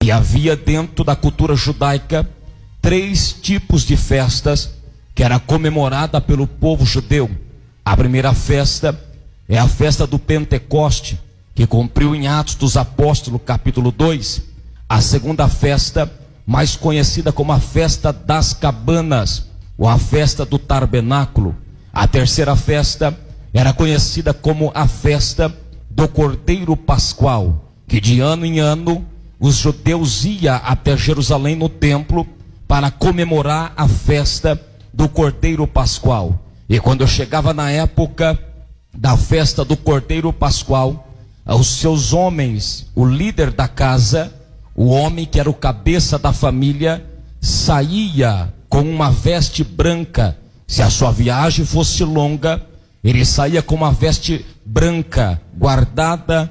que havia dentro da cultura judaica 3 tipos de festas que era comemorada pelo povo judeu. A primeira festa é a festa do Pentecoste, que cumpriu em Atos dos Apóstolos, capítulo 2. A segunda festa, mais conhecida como a festa das cabanas, ou a festa do tabernáculo. A terceira festa era conhecida como a festa do Cordeiro Pascual, que de ano em ano os judeus iam até Jerusalém no templo para comemorar a festa do Cordeiro Pascual. E quando chegava na época da festa do Cordeiro Pascual, os seus homens, o líder da casa, o homem que era o cabeça da família, saía com uma veste branca. Se a sua viagem fosse longa, ele saía com uma veste branca, guardada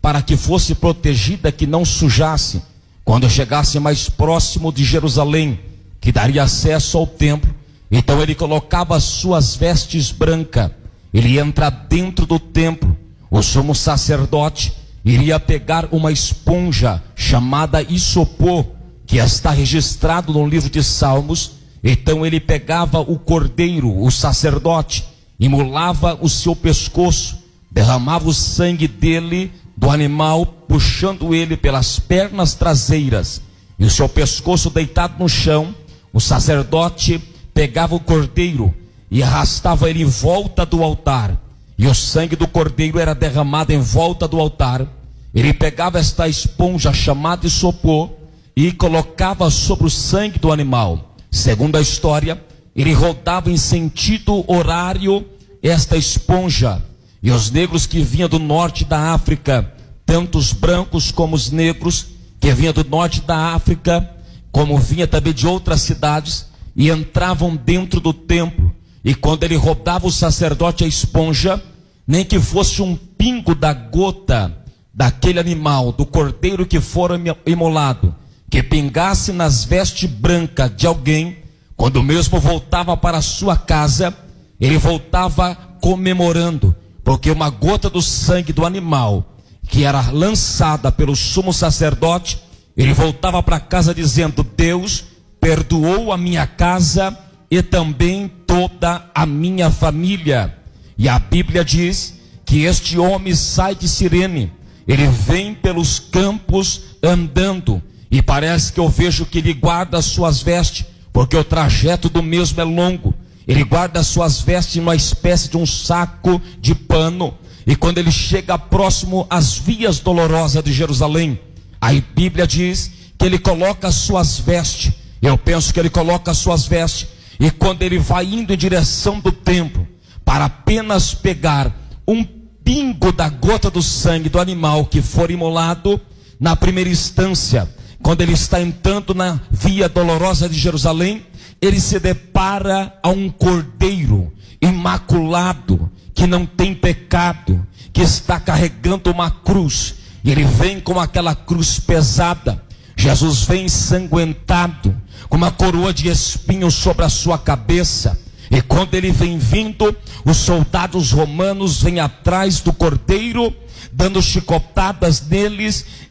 para que fosse protegida, que não sujasse. Quando chegasse mais próximo de Jerusalém, que daria acesso ao templo, então ele colocava as suas vestes brancas, ele ia entrar dentro do templo. O sumo sacerdote iria pegar uma esponja chamada isopor, que está registrado no livro de Salmos. Então ele pegava o cordeiro, o sacerdote, imolava o seu pescoço, derramava o sangue dele, do animal, puxando ele pelas pernas traseiras, e o seu pescoço deitado no chão. O sacerdote pegava o cordeiro e arrastava ele em volta do altar, e o sangue do cordeiro era derramado em volta do altar. Ele pegava esta esponja chamada isopor e colocava sobre o sangue do animal. Segundo a história, ele rodava em sentido horário esta esponja, e os negros que vinham do norte da África, tanto os brancos como os negros que vinham do norte da África, como vinha também de outras cidades, e entravam dentro do templo. E quando ele rodava o sacerdote a esponja, nem que fosse um pingo da gota daquele animal, do cordeiro que fora imolado, que pingasse nas vestes brancas de alguém, quando mesmo voltava para a sua casa, ele voltava comemorando, porque uma gota do sangue do animal que era lançada pelo sumo sacerdote, ele voltava para casa dizendo: Deus perdoou a minha casa e também toda a minha família. E a Bíblia diz que este homem sai de Cirene, ele vem pelos campos andando, e parece que eu vejo que ele guarda as suas vestes, porque o trajeto do mesmo é longo. Ele guarda as suas vestes numa espécie de um saco de pano, e quando ele chega próximo às vias dolorosas de Jerusalém, a Bíblia diz que ele coloca as suas vestes. Eu penso que ele coloca as suas vestes, e quando ele vai indo em direção do templo, para apenas pegar um pingo da gota do sangue do animal que for imolado, na primeira instância, quando ele está entrando na via dolorosa de Jerusalém, ele se depara a um cordeiro imaculado, que não tem pecado, que está carregando uma cruz, e ele vem com aquela cruz pesada. Jesus vem ensanguentado, com uma coroa de espinhos sobre a sua cabeça, e quando ele vem vindo, os soldados romanos vêm atrás do cordeiro, dando chicotadas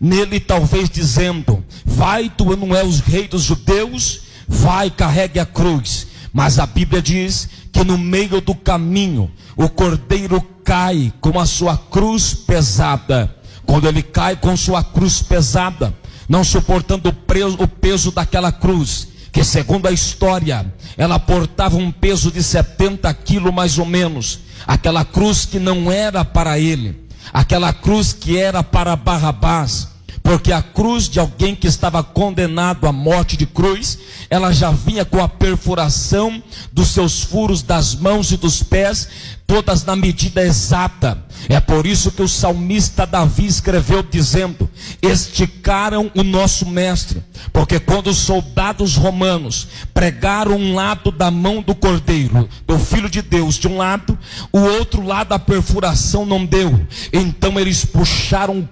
nele talvez dizendo: vai, tu não é o rei dos judeus, vai, carregue a cruz. Mas a Bíblia diz que no meio do caminho, o cordeiro cai com a sua cruz pesada. Quando ele cai com sua cruz pesada, não suportando o peso daquela cruz, que segundo a história, ela portava um peso de 70 quilos mais ou menos. Aquela cruz que não era para ele, aquela cruz que era para Barrabás, porque a cruz de alguém que estava condenado à morte de cruz, ela já vinha com a perfuração dos seus furos das mãos e dos pés, todas na medida exata. É por isso que o salmista Davi escreveu dizendo: esticaram o nosso mestre, porque quando os soldados romanos pregaram um lado da mão do cordeiro, do filho de Deus de um lado, o outro lado a perfuração não deu, então eles puxaram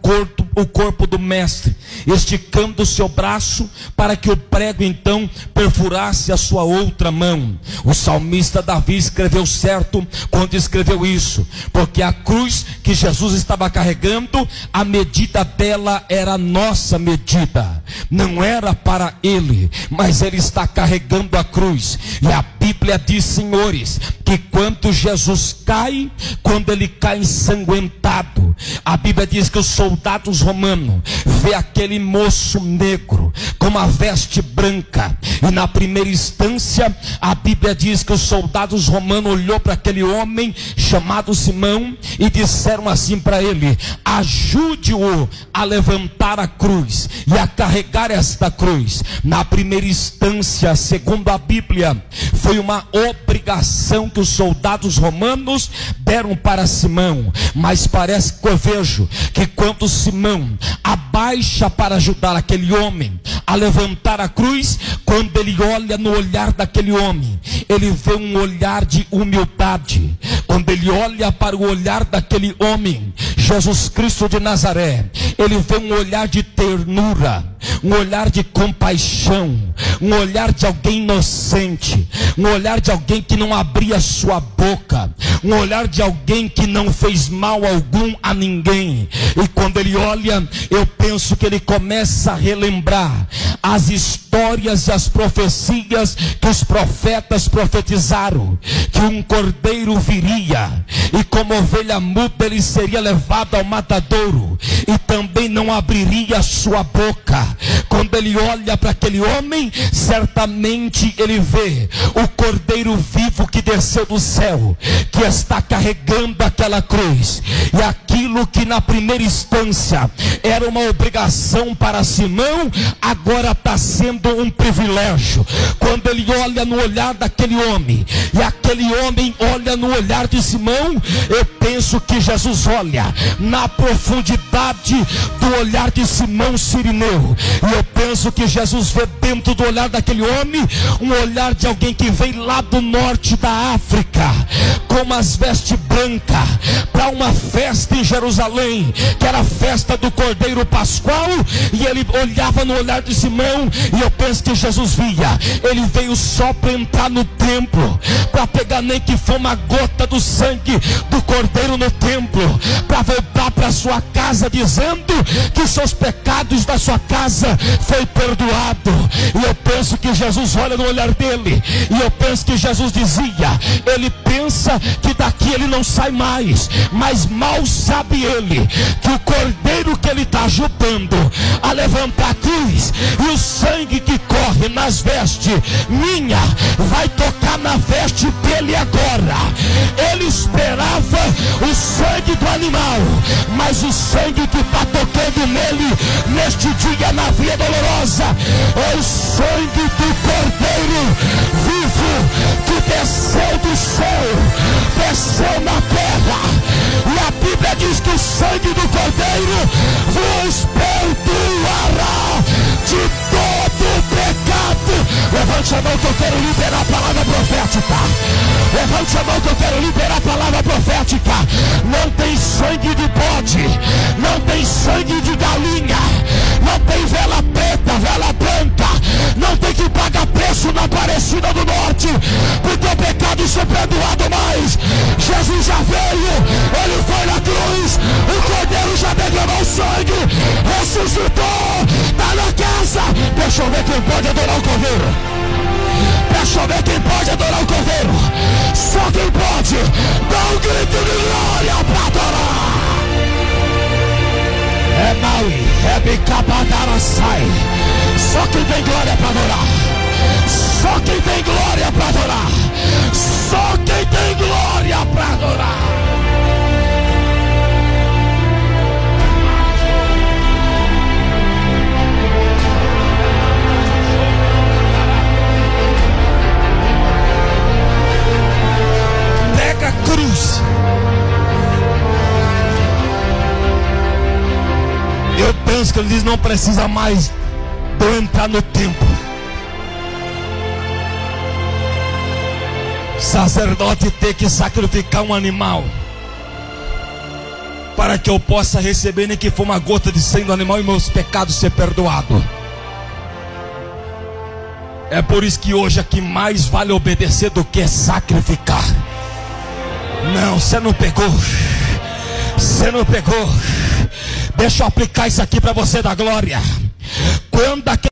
o corpo do mestre, esticando o seu braço para que o prego então perfurasse a sua outra mão. O salmista Davi escreveu certo quando escreveu isso, porque a cruz cruz que Jesus estava carregando, a medida dela era a nossa medida, não era para ele, mas ele está carregando a cruz. E a Bíblia diz, senhores, que quando Jesus cai, quando ele cai ensanguentado, a Bíblia diz que os soldados romanos vê aquele moço negro com uma veste branca, e na primeira instância a Bíblia diz que os soldados romanos olhou para aquele homem chamado Simão e disseram assim para ele: ajude-o a levantar a cruz e a carregar esta cruz. Na primeira instância, segundo a Bíblia, foi uma obrigação que os soldados romanos deram para Simão, mas parece que eu vejo que quando Simão abaixa para ajudar aquele homem a levantar a cruz, quando ele olha no olhar daquele homem, ele vê um olhar de humildade. Quando ele olha para o olhar daquele homem, Jesus Cristo de Nazaré, ele vê um olhar de ternura, um olhar de compaixão, um olhar de alguém inocente, um olhar de alguém que não abria sua boca, um olhar de alguém que não fez mal algum a ninguém. E quando ele olha, eu penso que ele começa a relembrar as histórias e as profecias que os profetas profetizaram, que um cordeiro viria e como ovelha muda ele seria levado ao matadouro e também não abriria sua boca. Quando ele olha para aquele homem, certamente ele vê o cordeiro vivo que desceu do céu, que está carregando aquela cruz. E aquilo que na primeira instância era uma obrigação para Simão, agora está sendo um privilégio. Quando ele olha no olhar daquele homem, e aquele homem olha no olhar de Simão, eu penso que Jesus olha na profundidade do olhar de Simão Cirineu, e eu penso que Jesus vê dentro do olhar daquele homem um olhar de alguém que veio lá do norte da África com umas vestes brancas para uma festa em Jerusalém, que era a festa do Cordeiro Pascual, e ele olhava no olhar de Simão, e eu penso que Jesus via, ele veio só para entrar no templo, para pegar nem que for uma gota do sangue do Cordeiro no templo, para voltar para sua casa dizendo que seus pecados da sua casa foi perdoado. E eu penso que Jesus olha no olhar dele, e eu penso que Jesus dizia, ele pensa que daqui ele não sai mais, mas mal sabe ele que o cordeiro que ele está ajudando a levantar a cruz, e o sangue que corre nas vestes minha vai tocar na veste dele agora. Ele esperava o sangue do animal, mas o sangue que está tocando nele neste dia na via dolorosa é o sangue do cordeiro vivo que desceu do céu, desceu na terra. E a Bíblia diz que o sangue do cordeiro vos perdoará de todo pecado. Levante a mão que eu quero liberar a palavra profética. Levante a mão que eu quero liberar a palavra profética. Não tem sangue de bode, não tem sangue de galinha, não tem vela preta, vela branca, não tem que pagar preço na Aparecida do Norte, porque o pecado foi perdoado mais. Jesus já veio, ele foi na cruz, o cordeiro já derramou sangue, ressuscitou, está na casa. Deixa eu ver quem pode adorar o cordeiro. Deixa eu ver quem pode adorar o cordeiro. Só quem pode, dá um grito de glória para adorar. É Maui, é Bicabadara sai. Só quem tem glória para adorar. Só quem tem glória para adorar. Só quem tem glória para adorar. Pega a cruz. Eu penso que ele diz, não precisa mais de eu entrar no templo. Sacerdote ter que sacrificar um animal para que eu possa receber nem que for uma gota de sangue do animal e meus pecados ser perdoados. É por isso que hoje aqui mais vale obedecer do que sacrificar. Não, você não pegou. Você não pegou? Deixa eu aplicar isso aqui para você da glória. Quando aquele